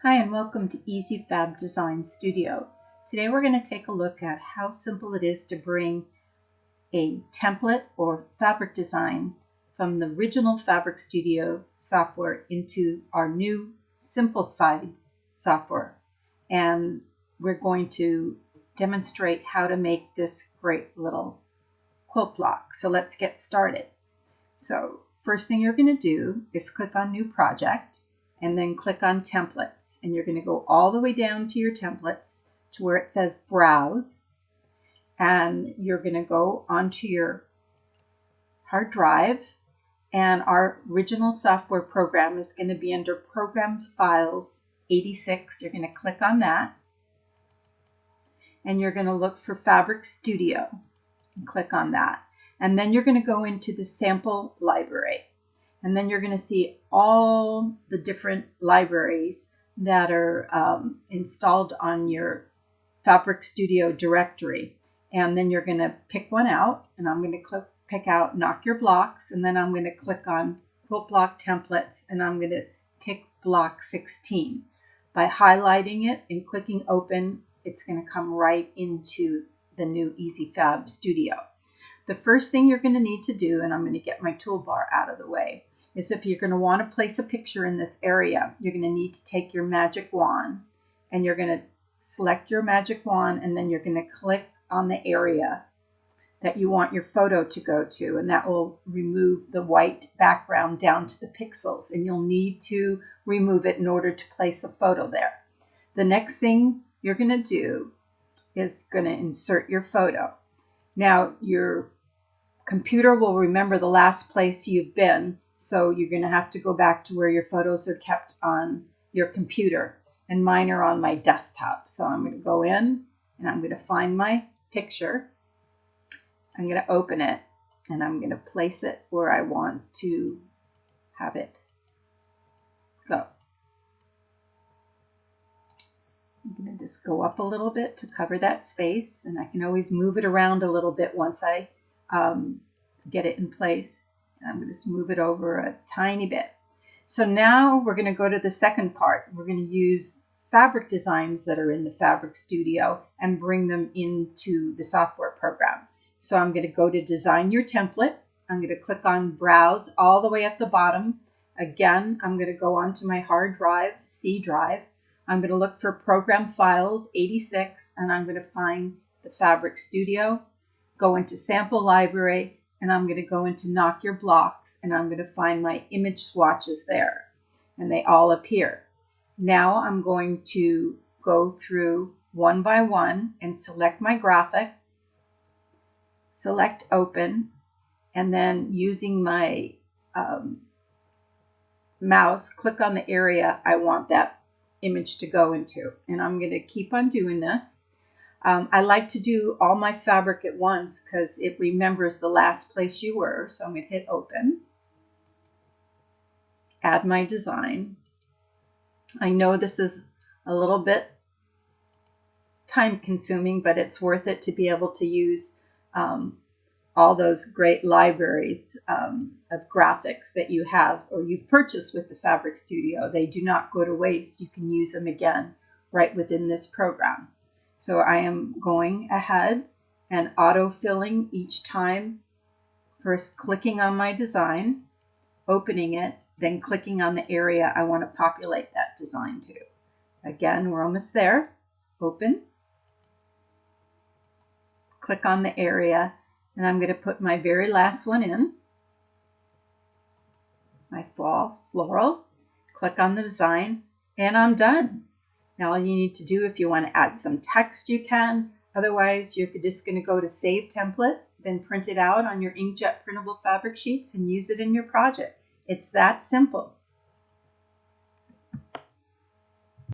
Hi and welcome to easyFab Design Studio. Today we're going to take a look at how simple it is to bring a template or fabric design from the original Fabric Studio software into our new simplified software. And we're going to demonstrate how to make this great little quilt block. So let's get started. So first thing you're going to do is click on New Project and then click on Templates. And you're going to go all the way down to your templates to where it says Browse. And you're going to go onto your hard drive. And our original software program is going to be under Programs Files 86. You're going to click on that. And you're going to look for Fabric Studio and click on that. And then you're going to go into the sample library. And then you're going to see all the different libraries that are installed on your Fabric Studio directory. And then you're going to pick one out, and I'm going to pick out Knock Your Blocks, and then I'm going to click on Quilt Block Templates, and I'm going to pick Block 16. By highlighting it and clicking Open, it's going to come right into the new easyFab Studio. The first thing you're going to need to do, and I'm going to get my toolbar out of the way, is if you're going to want to place a picture in this area, you're going to need to take your magic wand and you're going to select your magic wand, and then you're going to click on the area that you want your photo to go to, and that will remove the white background down to the pixels, and you'll need to remove it in order to place a photo there. The next thing you're going to do is going to insert your photo. Now your computer will remember the last place you've been, so you're going to have to go back to where your photos are kept on your computer, and mine are on my desktop. So I'm going to go in and I'm going to find my picture. I'm going to open it and I'm going to place it where I want to have it go. I'm going to just go up a little bit to cover that space, and I can always move it around a little bit once I get it in place. I'm going to just move it over a tiny bit. So now we're going to go to the second part. We're going to use fabric designs that are in the Fabric Studio and bring them into the software program. So I'm going to go to Design Your Template. I'm going to click on Browse all the way at the bottom. Again, I'm going to go onto my hard drive, C drive. I'm going to look for Program Files 86, and I'm going to find the Fabric Studio, go into Sample Library, and I'm going to go into Knock Your Blocks, and I'm going to find my image swatches there, and they all appear. Now I'm going to go through one by one and select my graphic, select Open, and then using my mouse, click on the area I want that image to go into, and I'm going to keep on doing this. I like to do all my fabric at once because it remembers the last place you were. So I'm going to hit Open, add my design. I know this is a little bit time consuming, but it's worth it to be able to use all those great libraries of graphics that you have or you've purchased with the Fabric Studio. They do not go to waste. You can use them again right within this program. So I am going ahead and auto-filling each time, first clicking on my design, opening it, then clicking on the area I want to populate that design to. Again, we're almost there. Open, click on the area, and I'm going to put my very last one in, my fall floral, click on the design, and I'm done. Now all you need to do, if you want to add some text, you can. Otherwise, you're just going to go to Save Template, then print it out on your inkjet printable fabric sheets and use it in your project. It's that simple.